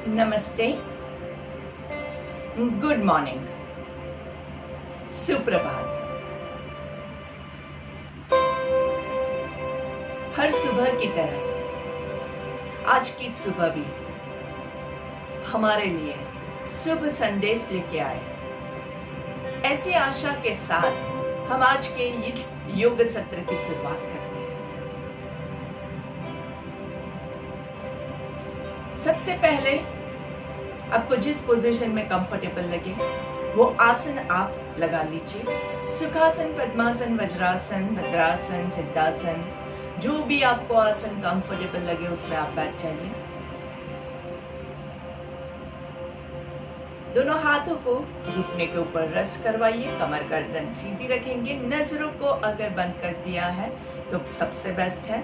नमस्ते, good morning, सुप्रभात। हर सुबह की तरह आज की सुबह भी हमारे लिए शुभ संदेश लेके आए। ऐसी आशा के साथ हम आज के इस योग सत्र की शुरुआत करते हैं। सबसे पहले आपको जिस पोजीशन में कंफर्टेबल लगे वो आसन आप लगा लीजिए। सुखासन, पद्मासन, वज्रासन, भद्रासन, सिद्धासन, जो भी आपको आसन कंफर्टेबल लगे उसमें आप बैठ जाइए। दोनों हाथों को घुटने के ऊपर रेस्ट करवाइए, कमर गर्दन सीधी रखेंगे। नजरों को अगर बंद कर दिया है तो सबसे बेस्ट है,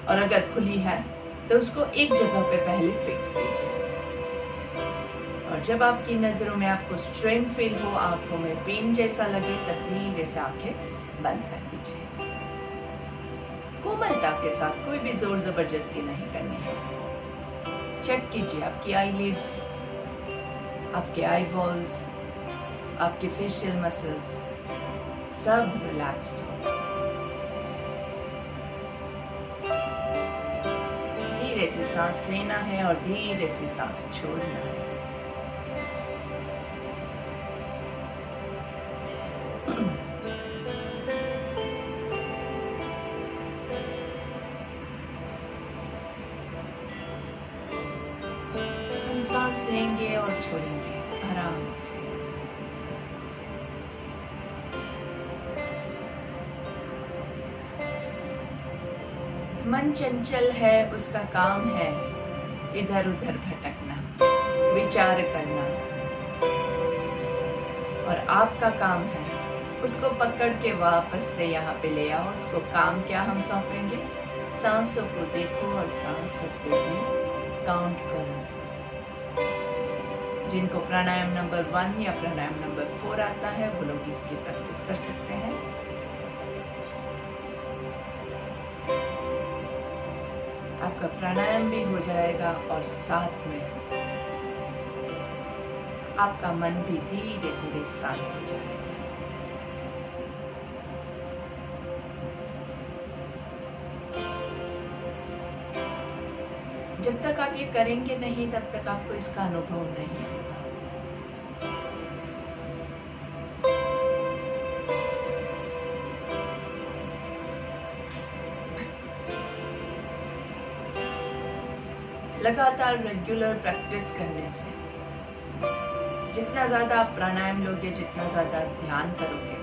और अगर खुली है तो उसको एक जगह पे पहले फिक्स कीजिए। और जब आपकी नजरों में आपको स्ट्रेन फील हो, आंखों में पेन जैसा लगे, तब धीरे से आंखें बंद कर दीजिए। कोमलता के साथ, कोई भी जोर जबरदस्ती नहीं करनी है। चेक कीजिए आपकी आईलिड्स, आपके आई बॉल्स, आपके फेशियल मसल्स सब रिलैक्स्ड हो। धीरे से सांस लेना है और धीरे से सांस छोड़ना है। हम सांस लेंगे और छोड़ेंगे आराम से। मन चंचल है, उसका काम है इधर उधर भटकना, विचार करना, और आपका काम है उसको पकड़ के वापस से यहाँ पे ले आओ। उसको काम क्या हम सौंपेंगे? सांसों को देखो और सांसों को भी काउंट करो। जिनको प्राणायाम नंबर 1 या प्राणायाम नंबर 4 आता है वो लोग इसकी प्रैक्टिस कर सकते हैं। आपका प्राणायाम भी हो जाएगा और साथ में आपका मन भी धीरे धीरे शांत हो जाएगा। जब तक आप ये करेंगे नहीं तब तक आपको इसका अनुभव नहीं होगा। लगातार रेगुलर प्रैक्टिस करने से जितना ज्यादा आप प्राणायाम लोगे, जितना ज्यादा ध्यान करोगे,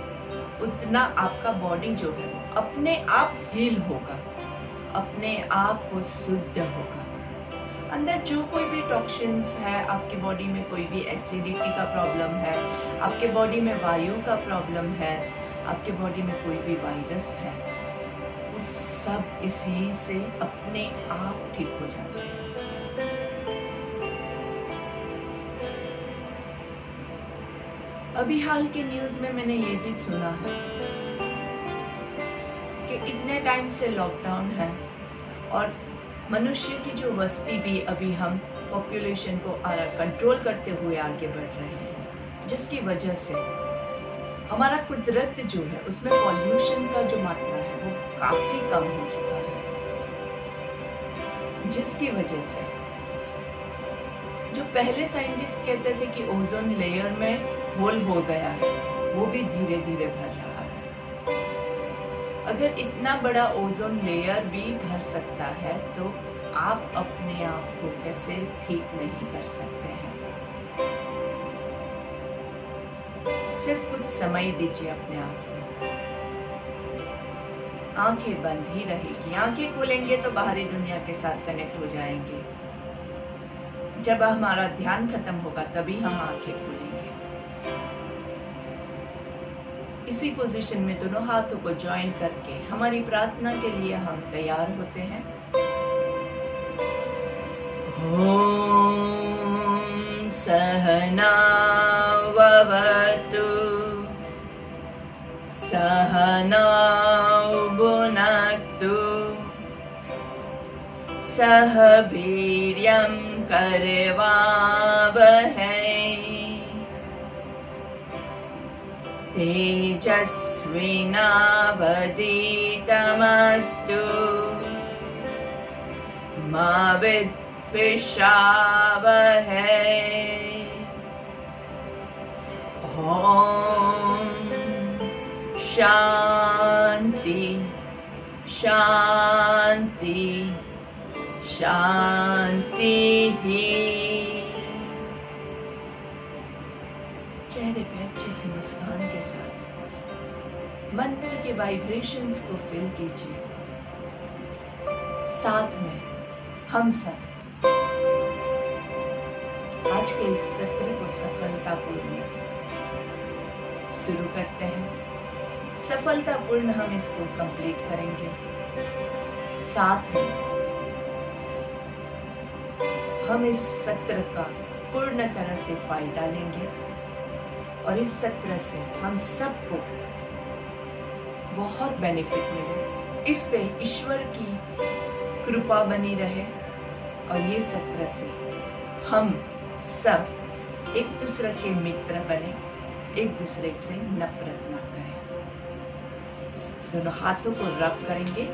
उतना आपका बॉडी जो है अपने आप हील होगा, अपने आप वो शुद्ध होगा। अंदर जो कोई भी टॉक्सिन्स है, आपके बॉडी में कोई भी एसिडिटी का प्रॉब्लम है, आपके बॉडी में वायु का प्रॉब्लम है, आपके बॉडी में कोई भी वायरस है, वो सब इसी से अपने आप ठीक हो जाते हैं। अभी हाल के न्यूज में मैंने ये भी सुना है कि इतने टाइम से लॉकडाउन है और मनुष्य की जो वस्ती भी अभी हम पॉपुलेशन को कंट्रोल करते हुए आगे बढ़ रहे हैं, जिसकी वजह से हमारा कुदरत जो है उसमें पॉल्यूशन का जो मात्रा है वो काफी कम हो चुका है, जिसकी वजह से जो पहले साइंटिस्ट कहते थे कि ओजोन लेयर में होल हो गया है, वो भी धीरे धीरे भर रहा है। अगर इतना बड़ा ओजोन लेयर भी भर सकता है तो आप अपने आप को कैसे ठीक नहीं कर सकते हैं? सिर्फ कुछ समय दीजिए अपने आप को। आंखें बंद ही रहेगी, आंखें खोलेंगे तो बाहरी दुनिया के साथ कनेक्ट हो जाएंगे। जब हमारा ध्यान खत्म होगा तभी हम आंखें खोलेंगे। इसी पोजीशन में दोनों हाथों को ज्वाइन करके हमारी प्रार्थना के लिए हम तैयार होते हैं। ओम सहना ववतु सहना भुनक्तु सह वीर्यं करवावहै तेजस्विनावधीतमस्तु मा विद्विषावहै ॐ शांति शांति शांति ही। चेहरे पे अच्छे से मुस्कान के साथ मंत्र के वाइब्रेशंस को फील कीजिए। साथ में हम सब आज के इस सत्र को सफलतापूर्ण शुरू करते हैं। सफलतापूर्ण हम इसको कंप्लीट करेंगे। साथ में हम इस सत्र का पूर्ण तरह से फायदा लेंगे और इस सत्र से हम सबको बहुत बेनिफिट मिले। इस पे ईश्वर की कृपा बनी रहे और ये सत्र से हम सब एक दूसरे के मित्र बने, एक दूसरे से नफरत ना करें। दोनों हाथों को रब करेंगे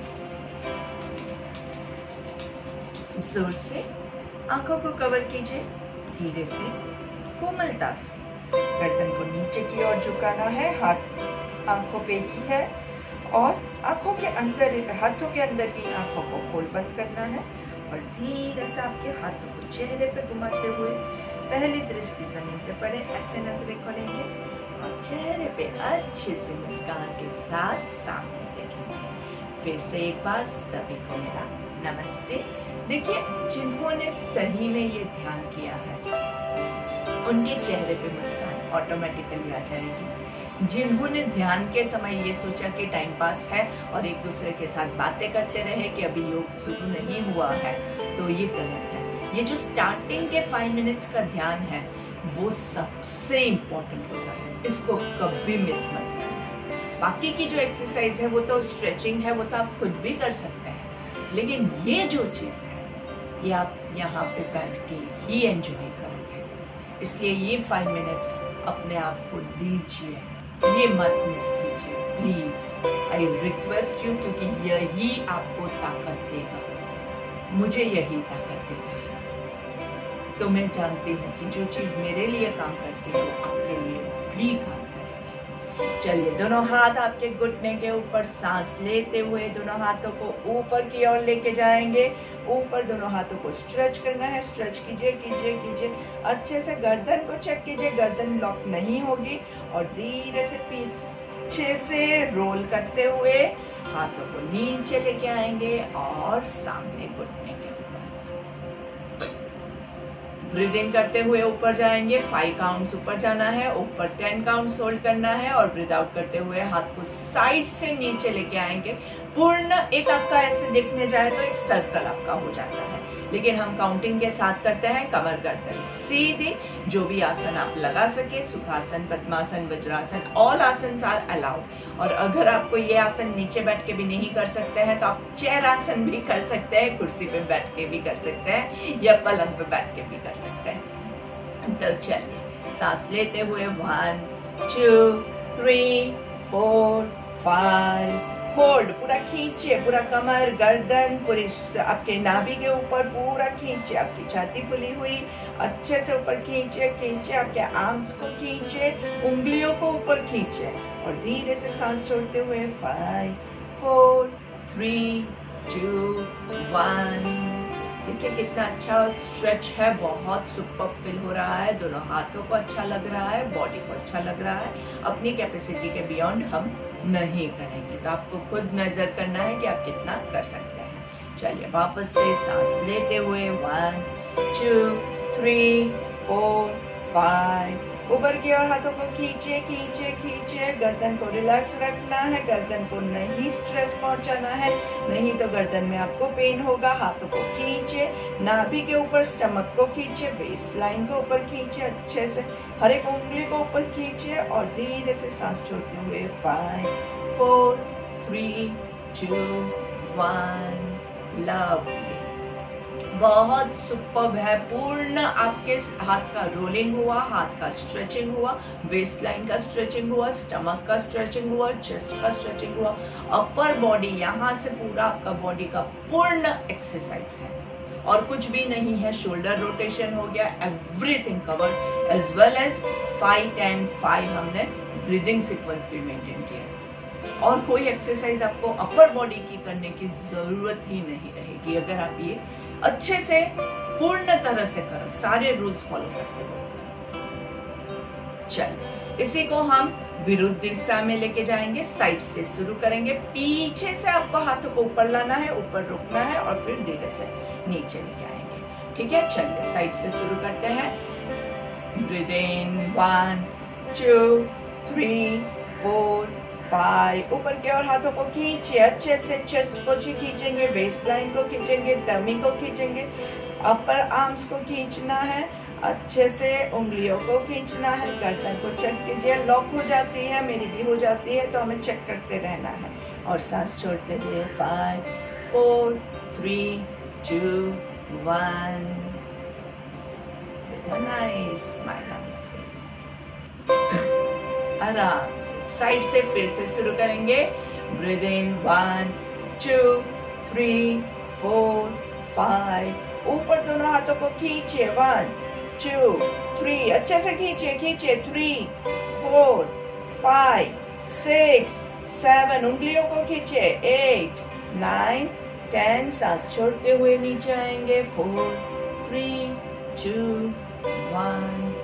जोर से। आंखों को कवर कीजिए धीरे से, कोमलता से। गर्दन को नीचे की ओर झुकाना है, हाथ आंखों पे ही है और आंखों के अंदर, हाथों के अंदर की आंखों को खोल बंद करना है और धीरे से आपके हाथों को चेहरे पे घुमाते हुए पहली दृष्टि जमीन पे पड़े, ऐसे नजरें खोलेंगे और चेहरे पे अच्छे से मुस्कान के साथ सामने देखेंगे। फिर से एक बार सभी को मेरा नमस्ते। देखिए, जिन्होंने सही में ये ध्यान किया है उनके चेहरे पे मुस्कान ऑटोमेटिकली आ जाएगी। जिन्होंने ध्यान के समय ये सोचा कि टाइम पास है और एक दूसरे के साथ बातें करते रहे कि अभी योग शुरू नहीं हुआ है, तो ये गलत है। ये जो स्टार्टिंग के 5 मिनट्स का ध्यान है वो सबसे इम्पोर्टेंट होता है, इसको कभी मिस मत करना। बाकी की जो एक्सरसाइज है वो तो स्ट्रेचिंग है, वो तो आप खुद भी कर सकते हैं, लेकिन ये जो चीज़ है ये आप यहाँ पे बैठ के ही एंजॉय करोगे। इसलिए ये 5 मिनट्स अपने आप को दीजिए, ये मत मिस कीजिए प्लीज। आई रिक्वेस्ट यू, क्योंकि यही आपको ताकत देगा, मुझे यही ताकत देगा। तो मैं जानती हूँ कि जो चीज मेरे लिए काम करती है वो आपके लिए भी काम करेगी। चलिए, दोनों हाथ आपके घुटने के ऊपर, सांस लेते हुए दोनों हाथों को ऊपर की ओर लेके जाएंगे। ऊपर दोनों हाथों को स्ट्रेच करना है, स्ट्रेच कीजिए कीजिए कीजिए। अच्छे से गर्दन को चेक कीजिए, गर्दन लॉक नहीं होगी और धीरे से पीछे से रोल करते हुए हाथों को नीचे लेके आएंगे और सामने घुटने के ऊपर ब्रीद इन करते हुए ऊपर जाएंगे। 5 काउंट्स ऊपर जाना है, ऊपर 10 काउंट्स होल्ड करना है और ब्रीद आउट करते हुए हाथ को साइड से नीचे लेके आएंगे। पूर्ण एक आपका ऐसे देखने जाए तो एक सर्कल आपका हो जाता है, लेकिन हम काउंटिंग के साथ करते हैं। कमर गर्दन सीधी, जो भी आसन आप लगा सके, सुखासन, पद्मासन, वज्रासन, ऑल आसन आर अलाउड। और अगर आपको ये आसन नीचे बैठ के भी नहीं कर सकते हैं तो आप चेयर आसन भी कर सकते हैं, कुर्सी पे बैठ के भी कर सकते हैं या पलंग पे बैठ के भी कर सकते हैं। तो चलिए, सांस लेते हुए 1 2 3 4 5 होल्ड, पूरा खींचिए, पूरा कमर गर्दन पूरी आपके नाभि के ऊपर पूरा खींचिए। आपकी छाती फुली हुई, अच्छे से ऊपर खींचिए खींचिए। आपके आर्म्स को खींचिए, उंगलियों को ऊपर खींचिए और धीरे से सांस छोड़ते हुए 5 4 3 2 1। देखिए कितना अच्छा स्ट्रेच है, बहुत सुपर फील हो रहा है। दोनों हाथों को अच्छा लग रहा है, बॉडी को अच्छा लग रहा है। अपनी कैपेसिटी के बियॉन्ड हम नहीं करेंगे, तो आपको खुद मेजर करना है कि आप कितना कर सकते हैं। चलिए, वापस से सांस लेते हुए 1 2 3 4 5 ऊपर की ओर हाथों को खींचिए खींचिए खींचिए। गर्दन को रिलैक्स रखना है, गर्दन को नहीं स्ट्रेस पहुंचाना है, नहीं तो गर्दन में आपको पेन होगा। हाथों को खींचिए, नाभि के ऊपर स्टमक को खींचिए, वेस्ट लाइन को ऊपर खींचिए, अच्छे से हर एक उंगली को ऊपर खींचिए और धीरे से सांस छोड़ते हुए 5 4 3 2 1। लवली। बहुत सुपर्ब है। पूर्ण आपके हाथ का रोलिंग हुआ, हाथ का स्ट्रेचिंग हुआ, वेस्ट लाइन का स्ट्रेचिंग हुआ, स्टमक का स्ट्रेचिंग हुआ, चेस्ट का स्ट्रेचिंग हुआ, अपर बॉडी यहाँ से पूरा आपका बॉडी का पूर्ण एक्सरसाइज है और कुछ भी नहीं है। शोल्डर रोटेशन हो गया, everything covered, as well as 5, 10, 5 हमने ब्रीदिंग सीक्वेंस भी मेंटेन किया और कोई एक्सरसाइज आपको अपर बॉडी की करने की जरूरत ही नहीं रहेगी अगर आप ये अच्छे से पूर्ण तरह से करो, सारे रूल्स फॉलो करते हो। चल इसी को हम विरुद्ध दिशा में लेके जाएंगे। साइड से शुरू करेंगे, पीछे से आपको हाथों को ऊपर लाना है, ऊपर रुकना है और फिर धीरे से नीचे लेके आएंगे। ठीक है, चलिए साइड से शुरू करते हैं। ब्रीथ इन 1 2 3 4 5। ऊपर की ओर हाथों को खींचिए, अच्छे से चेस्ट को खींचेंगे, वेस्ट लाइन को खींचेंगे, टमी को खींचेंगे, अपर आर्म्स को खींचना है, अच्छे से उंगलियों को खींचना है, गर्दन को चेक कीजिए। लॉक हो जाती है, मेरी भी हो जाती है, तो हमें चेक करते रहना है और सांस छोड़ते हुए 5 4 3 2 1। Nice smile on your face. आराम से साइड से फिर से शुरू करेंगे। ब्रीथ इन 1 2 3 4 5। ऊपर दोनों हाथों को खींचिए, 1 2 3, अच्छे से खींचिए 3 4 5 6 7। उंगलियों को खींचिए 8 9 10। सांस छोड़ते हुए नीचे आएंगे 4 3 2 1।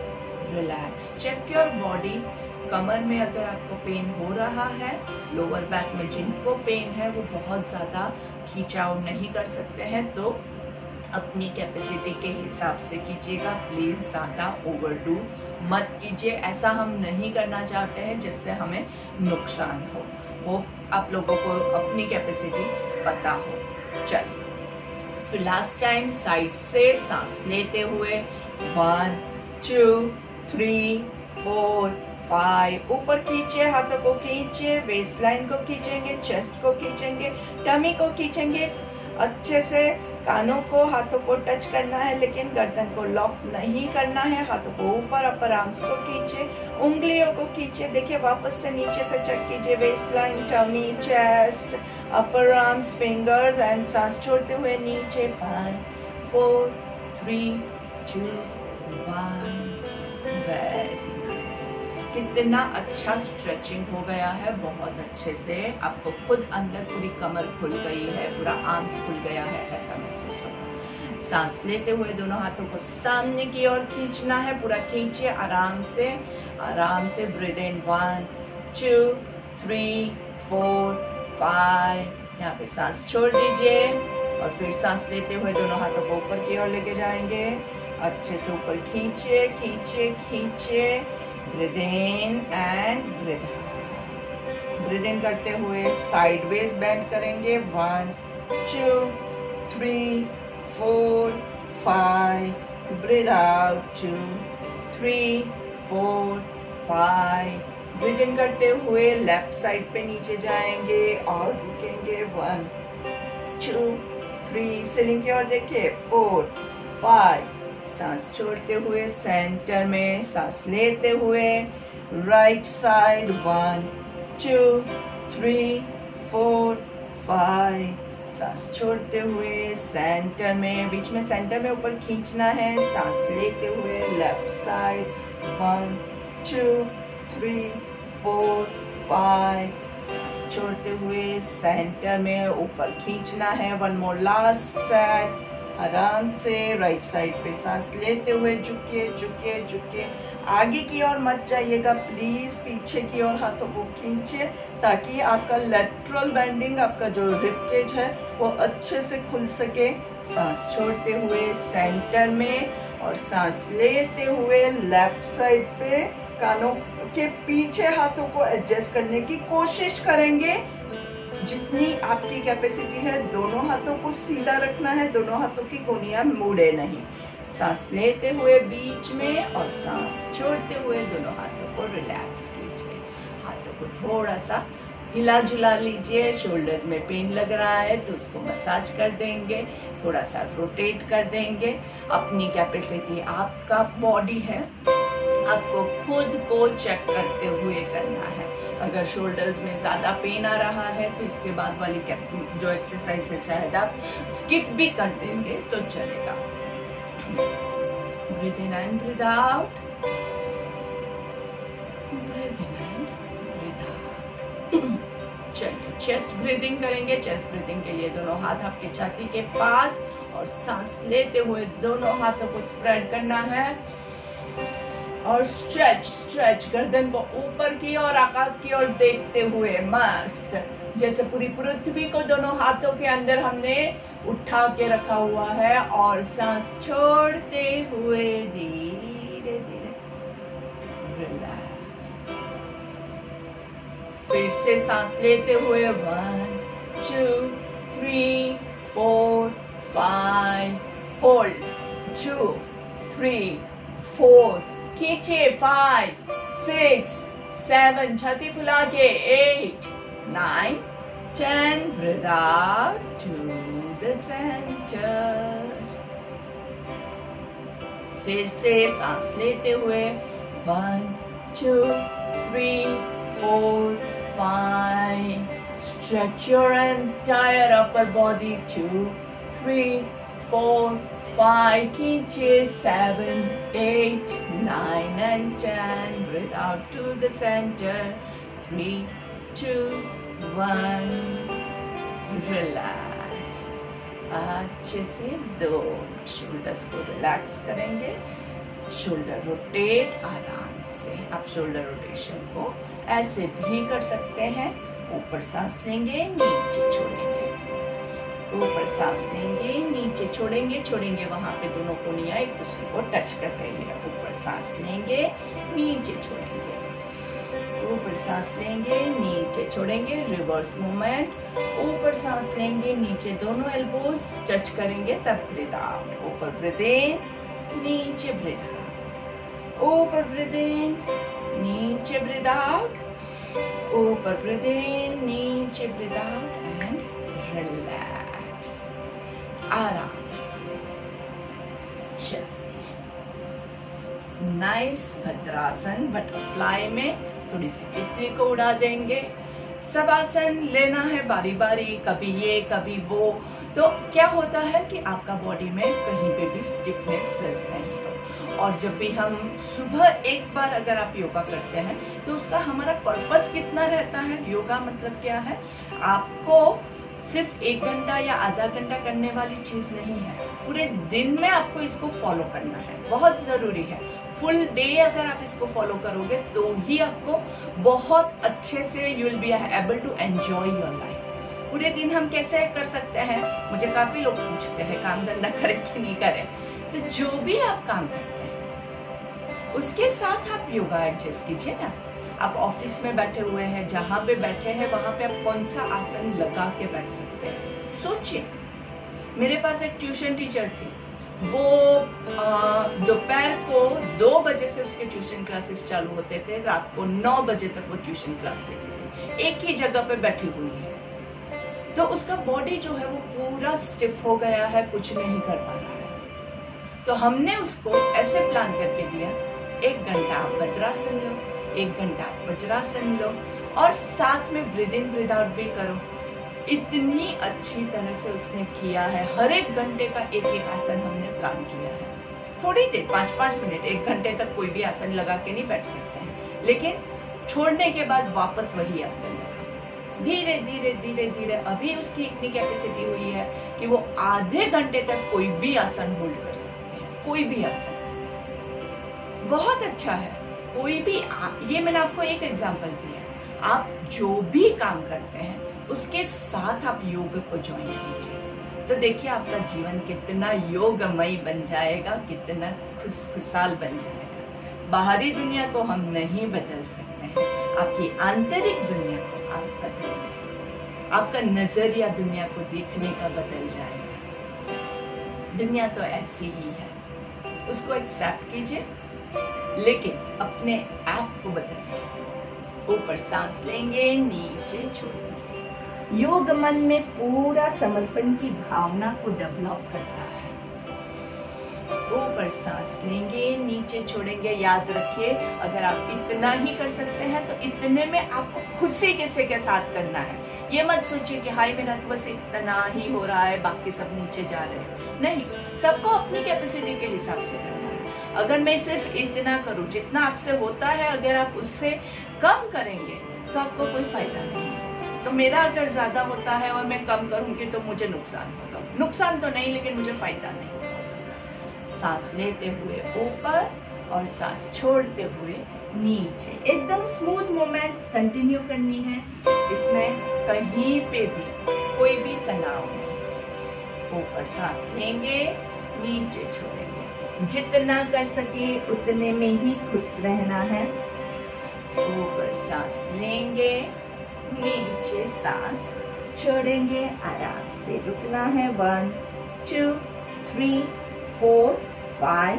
रिलैक्स। Check your body. कमर में अगर आपको पेन हो रहा है, लोअर बैक में जिनको पेन है वो बहुत ज़्यादा खींचाव नहीं कर सकते हैं, तो अपनी कैपेसिटी के हिसाब से कीजिएगा। प्लीज़ ज़्यादा ओवरडू मत कीजिए, ऐसा हम नहीं करना चाहते हैं जिससे हमें नुकसान हो। वो आप लोगों को अपनी कैपेसिटी पता हो। चलिए फिर लास्ट टाइम साइड से सांस लेते हुए 1 2 3 4 5। ऊपर खींचिए, हाथों को खींचिए, वेस्ट लाइन को खींचेंगे, चेस्ट को खींचेंगे, टमी को खींचेंगे, अच्छे से कानों को हाथों को टच करना है लेकिन गर्दन को लॉक नहीं करना है। हाथों को ऊपर, अपर आर्म्स को खींचिए, उंगलियों को खींचिए। देखिए वापस से नीचे से चेक कीजिए, waist line, tummy, chest, upper arms, fingers and सांस छोड़ते हुए नीचे 5 4 3 2 1। वेरी कितना अच्छा स्ट्रेचिंग हो गया है, बहुत अच्छे से आपको खुद अंदर पूरी कमर खुल गई है, पूरा आर्म्स खुल गया है, ऐसा महसूस होगा। सांस लेते हुए दोनों हाथों को सामने की ओर खींचना है, पूरा खींचिए आराम से। ब्रीथ इन 1 2 3 4 5। यहाँ पे सांस छोड़ दीजिए और फिर सांस लेते हुए दोनों हाथों को ऊपर की ओर लेके जाएंगे। अच्छे से ऊपर खींचिए। Breathe in and breathe out. Breathe in करते हुए साइडवेज बेंड करेंगे 1 2 3 4 5। Breathe out 2 3 4 5। ब्रीथ इन करते हुए लेफ्ट साइड पे नीचे जाएंगे और रुकेंगे 1 2 3। सीलिंग की ओर देखिए 4 5। सांस छोड़ते हुए सेंटर में, सांस लेते हुए राइट साइड 1 2 3 4 5। सांस छोड़ते हुए सेंटर में, बीच में सेंटर में ऊपर खींचना है। सांस लेते हुए लेफ्ट साइड 1 2 3 4 5। सांस छोड़ते हुए सेंटर में ऊपर खींचना है। 1 मोर लास्ट साइड। आराम से राइट साइड पे सांस लेते हुए झुकिए। आगे की ओर मत जाइएगा प्लीज, पीछे की ओर हाथों को खींचिए ताकि आपका लेटरल बेंडिंग, आपका जो रिब केज है वो अच्छे से खुल सके। सांस छोड़ते हुए सेंटर में और सांस लेते हुए लेफ्ट साइड पे कानों के पीछे हाथों को एडजस्ट करने की कोशिश करेंगे। जितनी आपकी कैपेसिटी है दोनों हाथों को सीधा रखना है, दोनों हाथों की कोनियां मुड़े नहीं। सांस लेते हुए बीच में और सांस छोड़ते हुए दोनों हाथों को रिलैक्स कीजिए। हाथों को थोड़ा सा हिला जुला लीजिए। शोल्डर्स में पेन लग रहा है तो उसको मसाज कर देंगे, थोड़ा सा रोटेट कर देंगे। अपनी कैपेसिटी, आपका बॉडी है, आपको खुद को चेक करते हुए करना है। अगर शोल्डर्स में ज्यादा पेन आ रहा है तो इसके बाद वाली जो एक्सरसाइज है शायद आप स्किप भी कर देंगे तो चलेगा। Breathe in and breathe out, breathe in and breathe out. चलिए चेस्ट ब्रीदिंग करेंगे। चेस्ट ब्रीदिंग के लिए दोनों हाथ आपके छाती के पास और सांस लेते हुए दोनों हाथों को स्प्रेड करना है और स्ट्रेच गर्दन को ऊपर की और आकाश की ओर देखते हुए मस्त, जैसे पूरी पृथ्वी को दोनों हाथों के अंदर हमने उठा के रखा हुआ है। और सांस छोड़ते हुए धीरे धीरे रिलैक्स। फिर से सांस लेते हुए 1 2 3 4 5, होल्ड 2 3 4, खींचे 5 6 7, छाती फुला के 8 9 10, breathe out to the center। फिर से सांस लेते हुए 1 2 3 4 5, stretch your entire upper body 2 3 4 5, खींचे 7 8 9 and 10, breathe out to the center 3 2 1, relax. अच्छे से दो शोल्डर्स को रिलैक्स करेंगे। शोल्डर रोटेट आराम से। आप शोल्डर रोटेशन को ऐसे भी कर सकते हैं। ऊपर सांस लेंगे, नीचे छोड़ेंगे, ऊपर सांस लेंगे, नीचे छोड़ेंगे, छोड़ेंगे वहां पे दोनों कोनियां एक दूसरे को टच कर रही है। ऊपर सांस लेंगे, नीचे छोड़ेंगे, ऊपर सांस लेंगे, नीचे छोड़ेंगे, रिवर्स मूवमेंट। ऊपर सांस लेंगे, नीचे दोनों एल्बोज टच करेंगे, तब ब्रीथ आउट। ऊपर ब्रीथ इन, नीचे ब्रीथ आउट, ऊपर ब्रीथ इन, नीचे ब्रीथ आउट, ऊपर ब्रीथ इन, नीचे ब्रीथ आउट एंड रिलैक्स। आराम से चल। नाइस भद्रासन बटरफ्लाई में थोड़ी सी तितली को उड़ा देंगे। सब आसन लेना है बारी बारी, कभी ये कभी वो। तो क्या होता है कि आपका बॉडी में कहीं पे भी स्टिफनेस बिल्ड नहीं हो। और जब भी हम सुबह एक बार अगर आप योगा करते हैं तो उसका हमारा पर्पस कितना रहता है। योगा मतलब क्या है, आपको सिर्फ 1 घंटा या आधा घंटा करने वाली चीज नहीं है, पूरे दिन में आपको इसको फॉलो करना है, बहुत जरूरी है। फुल डे अगर आप इसको फॉलो करोगे तो ही आपको बहुत अच्छे से you will be able to enjoy your life. पूरे दिन हम कैसे कर सकते हैं, मुझे काफी लोग पूछते हैं काम धंधा करें कि नहीं करें। तो जो भी आप काम करते हैं उसके साथ आप योगा एडजस्ट कीजिए ना। आप ऑफिस में बैठे हुए हैं, जहां पे बैठे हैं वहां पे आप कौन सा आसन लगा के बैठ सकते हैं, सोचिए। मेरे पास एक ट्यूशन टीचर थी, वो दोपहर को 2 बजे से उसके ट्यूशन क्लासेस चालू होते थे, रात को 9 बजे तक वो ट्यूशन क्लास लेती थी, एक ही जगह पे बैठी हुई है। तो उसका बॉडी जो है वो पूरा स्टिफ हो गया है, कुछ नहीं कर पा रहा है। तो हमने उसको ऐसे प्लान करके दिया, 1 घंटा आप भद्रासन लो, 1 घंटा आप वज्रासन लो और साथ में ब्रीथ इन ब्रीथ आउट भी करो। इतनी अच्छी तरह से उसने किया है। हर 1 घंटे का एक एक आसन हमने प्लान किया है। थोड़ी देर 5-5 मिनट, 1 घंटे तक कोई भी आसन लगा के नहीं बैठ सकते हैं, लेकिन छोड़ने के बाद वापस वही आसन लगा। धीरे धीरे धीरे धीरे अभी उसकी इतनी कैपेसिटी हुई है कि वो आधे घंटे तक कोई भी आसन होल्ड कर सकती है, कोई भी आसन। बहुत अच्छा है। कोई भी, ये मैंने आपको एक एग्जांपल दिया। आप जो भी काम करते हैं उसके साथ आप योग को ज्वाइन कीजिए, तो देखिए आपका जीवन कितना योगमय बन जाएगा, कितना खुशहाल बन जाएगा। बाहरी दुनिया को हम नहीं बदल सकते हैं, आपकी आंतरिक दुनिया को आप बदलिए। आपका नजरिया दुनिया को देखने का बदल जाएगा। दुनिया तो ऐसी ही है, उसको एक्सेप्ट कीजिए, लेकिन अपने आप को बदलिए। ऊपर सांस लेंगे, नीचे छोड़ेंगे। योग मन में पूरा समर्पण की भावना को डेवलप करता है। ऊपर सांस लेंगे, नीचे छोड़ेंगे। याद रखिए, अगर आप इतना ही कर सकते हैं तो इतने में आपको खुशी किसी के साथ करना है। ये मत सोचिए कि हाय मेरा तो बस इतना ही हो रहा है, बाकी सब नीचे जा रहे हैं। नहीं, सबको अपनी कैपेसिटी के हिसाब से करना है। अगर मैं सिर्फ इतना करूं जितना आपसे होता है, अगर आप उससे कम करेंगे तो आपको कोई फायदा नहीं। तो मेरा अगर ज्यादा होता है और मैं कम करूंगी तो मुझे नुकसान होगा। नुकसान तो नहीं, लेकिन मुझे फायदा नहीं। सांस लेते हुए ऊपर और सांस छोड़ते हुए नीचे। एकदम स्मूथ मूवमेंट्स कंटिन्यू करनी है। इसमें कहीं पे भी कोई भी तनाव नहीं। ऊपर सांस लेंगे, नीचे छोड़ेंगे। जितना कर सके उतने में ही खुश रहना है। ऊपर सांस लेंगे, नीचे सांस छोड़ेंगे। आराम से रुकना है। 1 2 3 4 5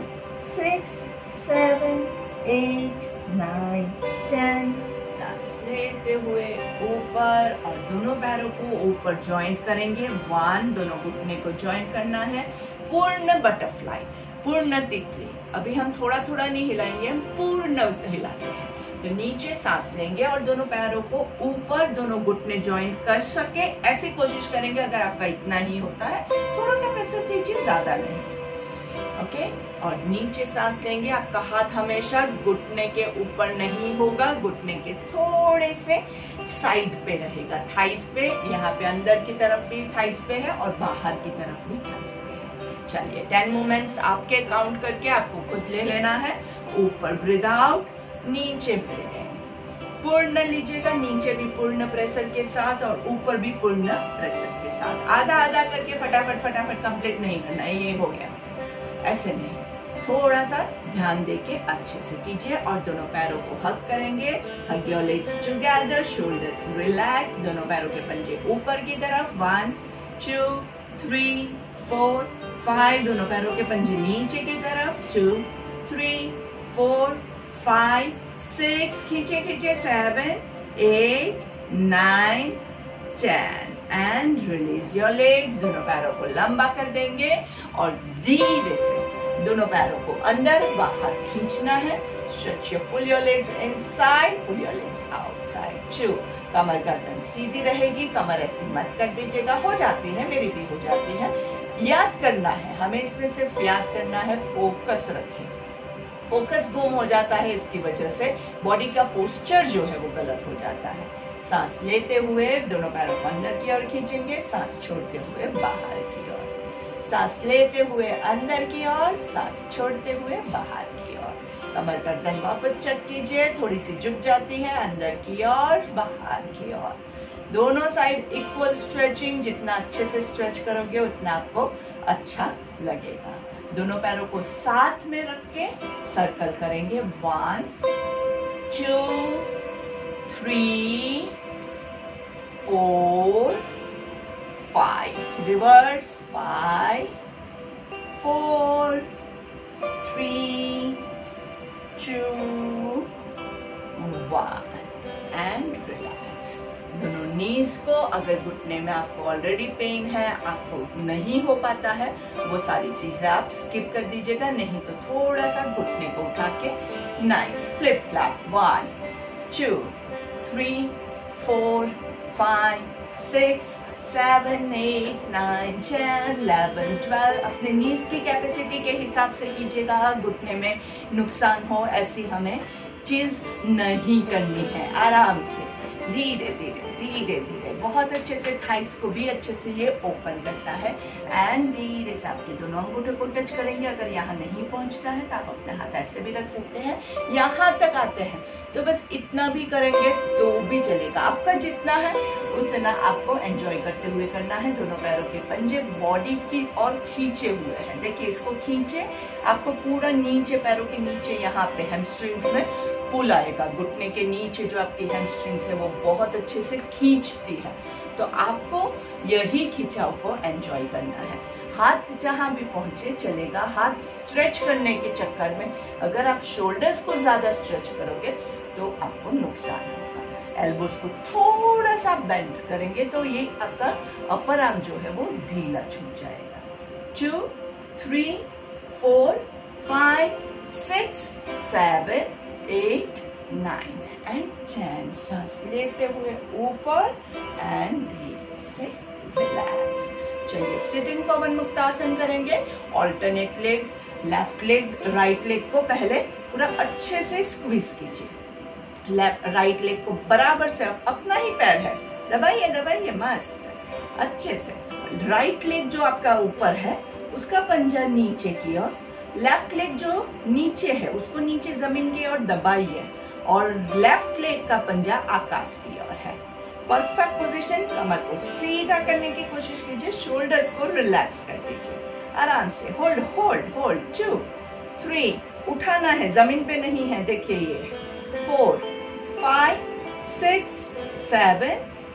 6 7 8 9 10। सांस लेते हुए ऊपर और दोनों पैरों को ऊपर जॉइंट करेंगे। 1, दोनों घुटने को जॉइंट करना है। पूर्ण बटरफ्लाई, पूर्ण तितली। अभी हम थोड़ा थोड़ा नहीं हिलाएंगे, हम पूर्ण हिलाते हैं। तो नीचे सांस लेंगे और दोनों पैरों को ऊपर, दोनों घुटने जॉइंट कर सके ऐसी कोशिश करेंगे। अगर आपका इतना ही होता है, थोड़ा सा प्रेशर दीजिए, ज्यादा नहीं। ओके, और नीचे सांस लेंगे। आपका हाथ हमेशा घुटने के ऊपर नहीं होगा, घुटने के थोड़े से साइड पे रहेगा, थाइस पे। यहाँ पे अंदर की तरफ भी थाइस पे है और बाहर की तरफ भी थाइस पे है। चलिए 10 मूवमेंट्स आपके काउंट करके आपको खुद ले लेना है। ऊपर ब्रीथ आउट, नीचे ब्रीथ इन। पूर्ण लीजिएगा, नीचे भी पूर्ण प्रेशर के साथ और ऊपर भी पूर्ण प्रेशर के साथ। आधा आधा करके फटाफट कंप्लीट नहीं करना है। ये हो गया, ऐसे नहीं, थोड़ा सा ध्यान देके अच्छे से कीजिए। और दोनों पैरों को हग करेंगे। Hug your legs together, shoulders relax. दोनों पैरों के पंजे ऊपर की तरफ। 1 2 3 4 5। दोनों पैरों के पंजे नीचे की तरफ। 2 3 4 5 6। खींचे खींचे। 7 8 9 10 एंड रिलीज योर लेग्स। दोनों पैरों को लंबा कर देंगे और धीरे से दोनों पैरों को अंदर बाहर खींचना है। Stretch your, pull your legs inside, pull your legs outside. 2, कमर गर्दन सीधी रहेगी, कमर ऐसी मत कर दीजिएगा। हो जाती है, मेरी भी हो जाती है। याद करना है हमें, इसमें सिर्फ याद करना है, फोकस रखें। फोकस गुम हो जाता है, इसकी वजह से बॉडी का पोस्चर जो है वो गलत हो जाता है। सांस लेते हुए दोनों पैरों को अंदर की ओर खींचेंगे, सांस छोड़ते हुए बाहर की ओर। सांस लेते हुए अंदर की ओर, सांस छोड़ते हुए बाहर की ओर। कमर गर्दन वापस चेक कीजिए, थोड़ी सी झुक जाती है, अंदर की ओर, बाहर की ओर। दोनों साइड इक्वल स्ट्रेचिंग। जितना अच्छे से स्ट्रेच करोगे उतना आपको अच्छा लगेगा। दोनों पैरों को साथ में रख के सर्कल करेंगे। 1 2 3 4 5। रिवर्स। 5 4 3 2 1 and relax. दोनों नीज को, अगर घुटने में आपको ऑलरेडी पेन है, आपको नहीं हो पाता है, वो सारी चीजें आप स्किप कर दीजिएगा। नहीं तो थोड़ा सा घुटने को उठा के नाइस फ्लिप फ्लैप। 1 2 3 4 5 6 7 8 9 10 11 12। अपने नीज की कैपेसिटी के हिसाब से कीजिएगा। घुटने में नुकसान हो ऐसी हमें चीज नहीं करनी है। आराम से धीरे धीरे धीरे धीरे, बहुत अच्छे से थाइस को भी अच्छे से ये ओपन करता है। एंड धीरे से आपके दोनों अंगूठे को टच करेंगे। अगर यहाँ नहीं पहुंचता है तो आप अपने हाथ ऐसे भी रख सकते हैं। यहाँ तक आते हैं तो बस इतना भी करेंगे तो भी चलेगा। आपका जितना है उतना आपको एंजॉय करते हुए करना है। दोनों पैरों के पंजे बॉडी की और खींचे हुए हैं। देखिए, इसको खींचे, आपको पूरा नीचे, पैरों के नीचे यहाँ पे हैमस्ट्रिंग्स में पुल आएगा। घुटने के नीचे जो आपकी हैमस्ट्रिंग्स है वो बहुत अच्छे से खींचती है। तो आपको यही खिंचाव को एंजॉय करना है। हाथ जहां भी पहुंचे चलेगा। हाथ स्ट्रेच करने के चक्कर में अगर आप शोल्डर्स को ज्यादा स्ट्रेच करोगे तो आपको नुकसान होगा। एल्बोस को थोड़ा सा बेंड करेंगे तो ये आपका अपर आर्म जो है वो ढीला छूट जाएगा। 2, 3, 4, 5, 6, 7, 8, 9 एंड 10। सांस लेते हुए ऊपर एंड धीरे से रिलैक्स। चलिए सिटिंग पवन मुक्तासन करेंगे। Alternate leg, left leg, right leg को पहले पूरा अच्छे से स्क्वीज कीजिए। लेफ्ट राइट लेग को बराबर से, अपना ही पैर है, दबाइए दबाइए मस्त अच्छे से। राइट लेग जो आपका ऊपर है उसका पंजा नीचे की ओर, लेफ्ट लेग जो नीचे है उसको नीचे जमीन की ओर दबाइए और लेफ्ट लेग का पंजा आकाश की ओर है। Perfect position. कमर को सीधा करने की कोशिश कीजिए, शोल्डर्स को रिलैक्स कर दीजिए आराम से। Hold hold hold. 2, 3, उठाना है, जमीन पे नहीं है, देखिए ये। 4, 5, 6, 7,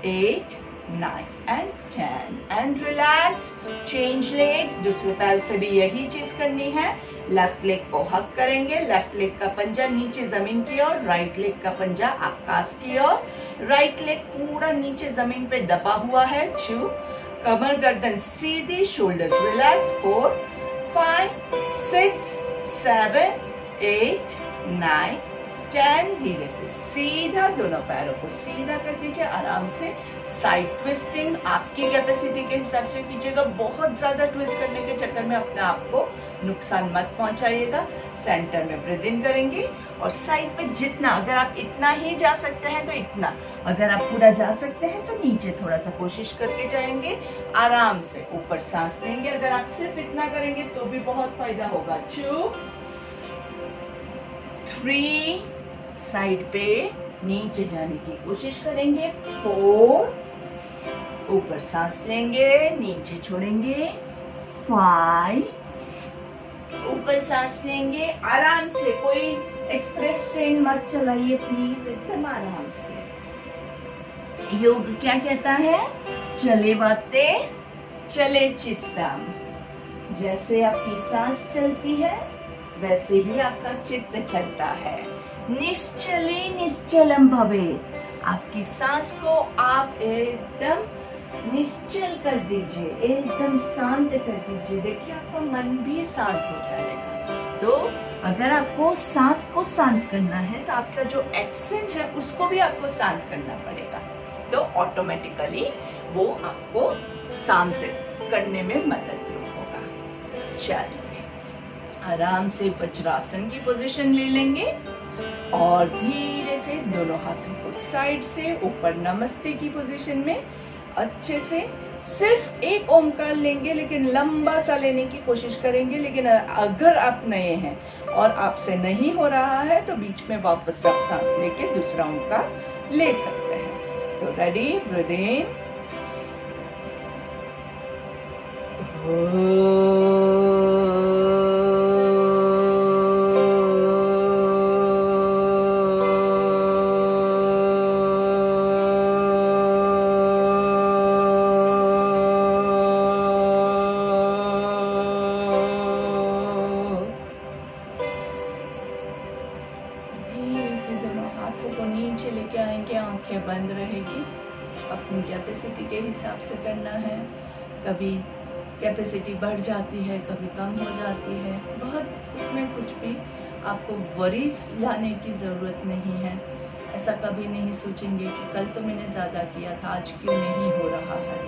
8, 9 and 10 and relax. Change legs. दूसरे पैर से भी यही चीज करनी है। लेफ्ट लेग को हक करेंगे, लेफ्ट लेग का पंजा नीचे जमीन की ओर, राइट लेग का पंजा आकाश की ओर। राइट लेग पूरा नीचे जमीन पे दबा हुआ है। 2, कमर गर्दन सीधी, शोल्डर्स रिलैक्स। 4, 5, 6, 7, 8, 9, 10। धीरे से सीधा दोनों पैरों को सीधा कर दीजिए आराम से। साइड ट्विस्टिंग आपकी कैपेसिटी के हिसाब से कीजिएगा। बहुत ज्यादा ट्विस्ट करने के चक्कर में अपने आप को नुकसान मत पहुंचाइएगा। सेंटर में ब्रीथ इन करेंगे और साइड पे जितना, अगर आप इतना ही जा सकते हैं तो इतना, अगर आप पूरा जा सकते हैं तो नीचे थोड़ा सा कोशिश करके जाएंगे। आराम से ऊपर सांस लेंगे। अगर आप सिर्फ इतना करेंगे तो भी बहुत फायदा होगा। 2, 3, साइड पे नीचे जाने की कोशिश करेंगे। 4, ऊपर सांस लेंगे, नीचे छोड़ेंगे। 5, ऊपर सांस लेंगे आराम से। कोई एक्सप्रेस ट्रेन मत चलाइए प्लीज, एकदम आराम से। योग क्या कहता है? चले बातें चले चित्तम। जैसे आपकी सांस चलती है वैसे ही आपका चित्त चलता है। निश्चली निश्चलम भवेत्। आपकी सांस को आप एकदम निश्चल कर दीजिए, एकदम शांत कर दीजिए। देखिए आपका मन भी शांत हो जाएगा। तो अगर आपको सांस को शांत करना है तो आपका जो एक्शन है उसको भी आपको शांत करना पड़ेगा, तो ऑटोमेटिकली वो आपको शांत करने में मदद होगा। चलिए आराम से वज्रासन की पोजीशन ले लेंगे और धीरे से दोनों हाथों को साइड से ऊपर नमस्ते की पोजीशन में अच्छे से सिर्फ एक ओमकार लेंगे, लेकिन लंबा सा लेने की कोशिश करेंगे। लेकिन अगर आप नए हैं और आपसे नहीं हो रहा है तो बीच में वापस आप सांस लेके दूसरा ओमकार ले सकते हैं। तो रेडी, ब्रीथ इन, बंद रहेगी। अपनी कैपेसिटी के हिसाब से करना है। कभी कैपेसिटी बढ़ जाती है, कभी कम हो जाती है। बहुत इसमें कुछ भी आपको वरीज लाने की ज़रूरत नहीं है। ऐसा कभी नहीं सोचेंगे कि कल तो मैंने ज़्यादा किया था, आज क्यों नहीं हो रहा है।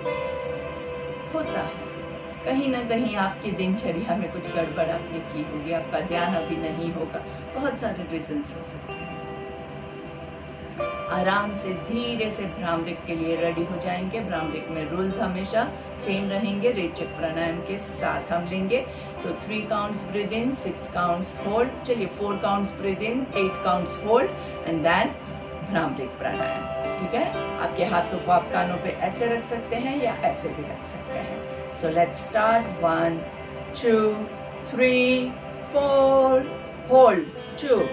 होता है, कहीं ना कहीं आपकी दिनचर्या में कुछ गड़बड़ आपने की होगी, आपका ध्यान अभी नहीं होगा, बहुत सारे रीजंस हो सकते हैं। आराम से धीरे से भ्रामरिक के लिए रेडी हो जाएंगे। भ्रामरिक में रूल्स हमेशा सेम रहेंगे। रेचक प्राणायाम के साथ हम लेंगे तो 3 counts breathe in, 6 counts hold. चलिए 4 counts breathe in, 8 counts hold and then Bhramari pranayama. ठीक है, आपके हाथों को आप कानों पे ऐसे रख सकते हैं या ऐसे भी रख सकते हैं। So let's start. 1, 2, 3, 4, होल्ड, 2,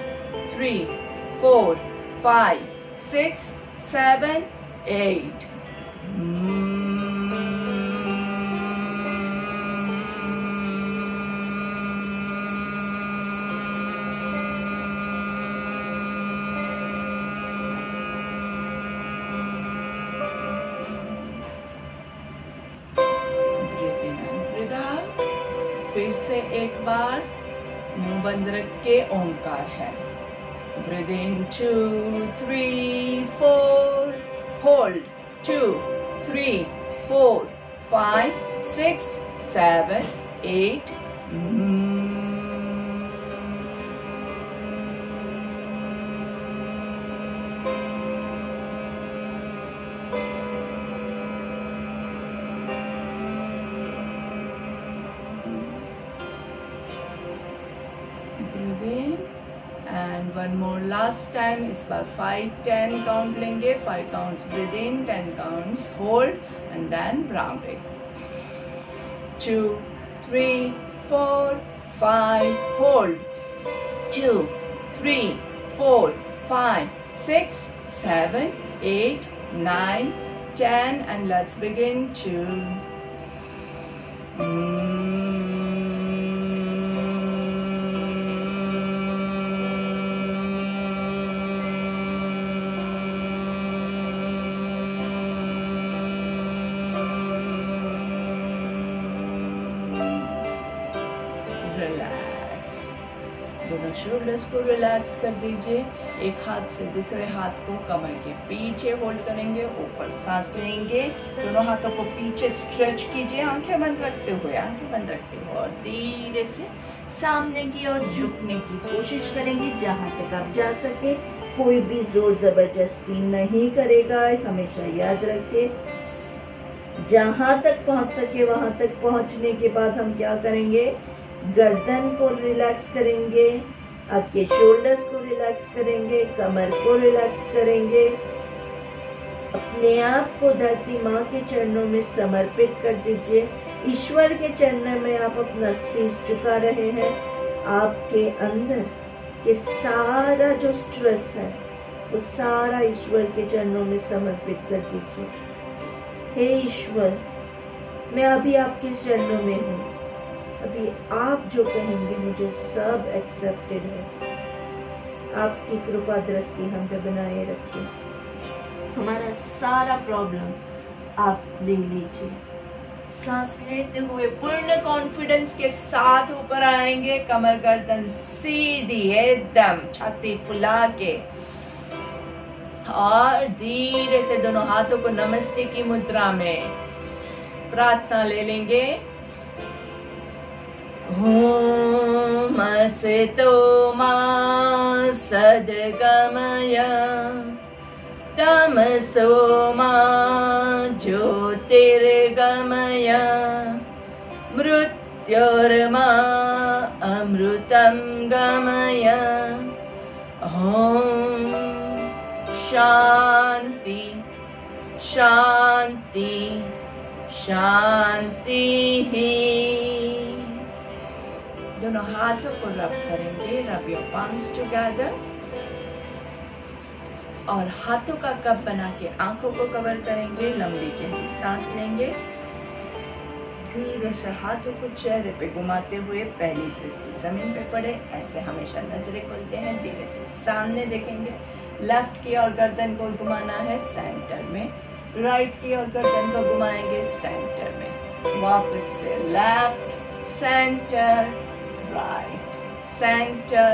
3, 4, 5, 6, 7, 8. फिर से एक बार मुंह बंद रख के ओंकार है। Breathe in 2 3 4, hold 2 3 4 5 6 7 8। And one more last time. इस बार 5 10 काउंट लेंगे। 5 counts breathe in, 10 counts hold and then brown break. 2 3 4 5 hold. 2 3 4 5 6 7 8 9 10 and let's begin to दोनों शोल्डर्स को रिलैक्स कर दीजिए। एक हाथ से दूसरे हाथ को कमर के पीछे होल्ड करेंगे, ऊपर सांस लेंगे, दोनों हाथों को पीछे स्ट्रेच कीजिए, आंखें बंद रखते हुए और धीरे से सामने की ओर झुकने की कोशिश करेंगे जहां तक आप जा सके। कोई भी जोर जबरदस्ती नहीं करेगा, हमेशा याद रखिए। जहां तक पहुंच सके वहां तक पहुंचने के बाद हम क्या करेंगे, गर्दन को रिलैक्स करेंगे, आपके शोल्डर्स को रिलैक्स करेंगे, कमर को रिलैक्स करेंगे। अपने आप को धरती माँ के चरणों में समर्पित कर दीजिए। ईश्वर के चरणों में आप अपना शीश झुका रहे हैं। आपके अंदर के सारा जो स्ट्रेस है वो सारा ईश्वर के चरणों में समर्पित कर दीजिए। हे ईश्वर, मैं अभी आपके चरणों में हूँ, अभी आप जो कहेंगे मुझे सब एक्सेप्टेड है। आपकी कृपा दृष्टि हम पे बनाए रखिए। हमारा सारा प्रॉब्लम आप ले लीजिए। सांस लेते हुए पूर्ण कॉन्फिडेंस के साथ ऊपर आएंगे, कमर गर्दन सीधी एकदम, छाती फुला के, और धीरे से दोनों हाथों को नमस्ते की मुद्रा में प्रार्थना ले लेंगे। ओम असतो मा सद्गमय, तमसो मा ज्योतिर्गमय, मृत्योर्मा अमृतं गमय। ओम शांति शांति शांति। दोनों हाथों को रब करेंगे, रब योर पाम्स टुगेदर, और हाथों का कप बना के आंखों को कवर करेंगे। लंबी गहरी सांस लेंगे, धीरे से हाथों को चेहरे पे घुमाते हुए पहली दृष्टि जमीन पे पड़े। ऐसे हमेशा नजरें खोलते हैं, धीरे से सामने देखेंगे। लेफ्ट की ओर गर्दन को घुमाना है सेंटर में, राइट की ओर गर्दन को घुमाएंगे सेंटर में। वापस से left centre, right, center,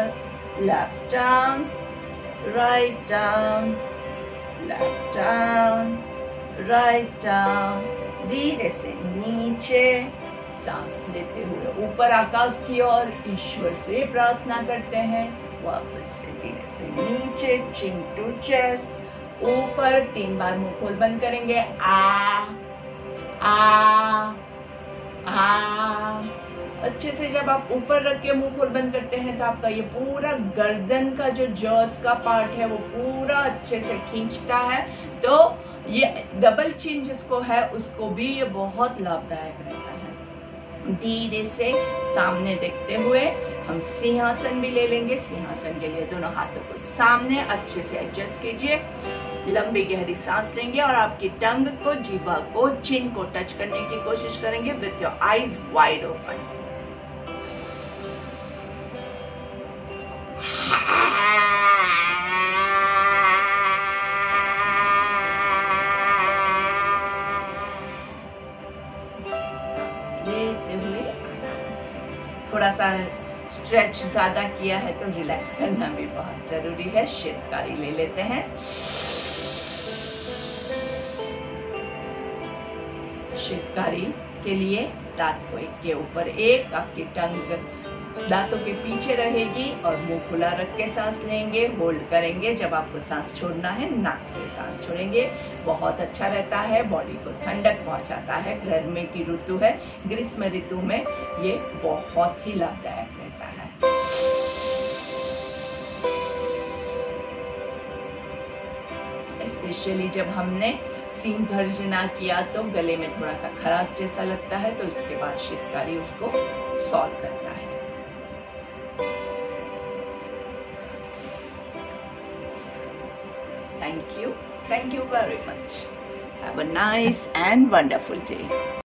left down, right down, left down, right down। धीरे से नीचे सांस लेते हुए ऊपर आकाश की ओर ईश्वर से प्रार्थना करते हैं। वापस से धीरे से नीचे, चिन टू चेस्ट, ऊपर 3 बार मुंह खोल बंद करेंगे। आ आ आ। अच्छे से जब आप ऊपर रख के मुंह खोल बंद करते हैं तो आपका ये पूरा गर्दन का जो जॉस का पार्ट है वो पूरा अच्छे से खींचता है। तो ये डबल चिन जिसको है उसको भी ये बहुत लाभदायक रहता है। धीरे से सामने देखते हुए हम सिंहासन भी ले लेंगे। सिंहासन के लिए दोनों हाथों को सामने अच्छे से एडजस्ट कीजिए। लंबी गहरी सांस लेंगे और आपकी टंग को, जीवा को, चिन को टच करने की कोशिश करेंगे with your eyes wide open. लेते हुए आराम से थोड़ा सा स्ट्रेच ज़्यादा किया है तो रिलैक्स करना भी बहुत ज़रूरी है। शीतकारी ले लेते हैं। शीतकारी के लिए दांत को एक के ऊपर एक, आपकी टंग दांतों के पीछे रहेगी और मुंह खुला रख के सांस लेंगे, होल्ड करेंगे। जब आपको सांस छोड़ना है नाक से सांस छोड़ेंगे। बहुत अच्छा रहता है, बॉडी को ठंडक पहुंचाता है। गर्मी की ऋतु है, ग्रीष्म ऋतु में ये बहुत ही लाभदायक रहता है। स्पेशली जब हमने सीम गर्जना किया तो गले में थोड़ा सा खराश जैसा लगता है, तो इसके बाद शीतकारी उसको सॉल्व करता है। Thank you very much. Have a nice and wonderful day.